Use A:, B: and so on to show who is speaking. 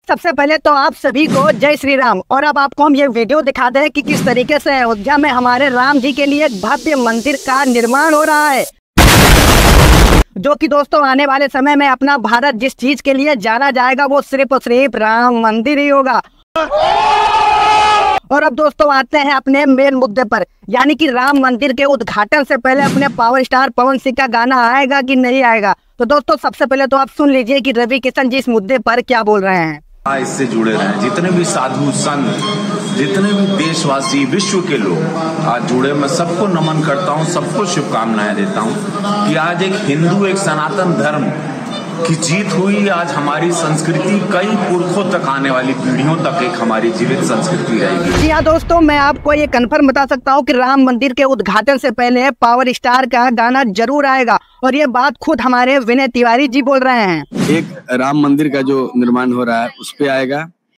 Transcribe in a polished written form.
A: सबसे पहले तो आप सभी को जय श्री राम। और अब आपको हम ये वीडियो दिखाते हैं कि किस तरीके से अयोध्या में हमारे राम जी के लिए एक भव्य मंदिर का निर्माण हो रहा है, जो कि दोस्तों आने वाले समय में अपना भारत जिस चीज के लिए जाना जाएगा वो सिर्फ और सिर्फ राम मंदिर ही होगा। और अब दोस्तों आते हैं अपने मेन मुद्दे पर, यानी कि राम मंदिर के उद्घाटन से पहले अपने पावर स्टार पवन सिंह का गाना आएगा कि नहीं आएगा। तो दोस्तों सबसे पहले तो आप सुन लीजिए कि रवि किशन जी इस मुद्दे पर क्या बोल रहे हैं।
B: इससे जुड़े रहे जितने भी साधु संत, जितने भी देशवासी, विश्व के लोग आज जुड़े, मैं सबको नमन करता हूं, सबको शुभकामनाएं देता हूं कि आज एक हिंदू, एक सनातन धर्म की जीत हुई। आज हमारी संस्कृति कई पुरखों तक, आने वाली पीढ़ियों तक एक हमारी जीवित संस्कृति रहेगी।
A: जी हाँ दोस्तों, मैं आपको ये कंफर्म बता सकता हूँ कि राम मंदिर के उद्घाटन से पहले पावर स्टार का गाना जरूर आएगा, और ये बात खुद हमारे विनय तिवारी जी बोल रहे हैं।
C: एक राम मंदिर का जो निर्माण हो रहा है उस पे आएगा,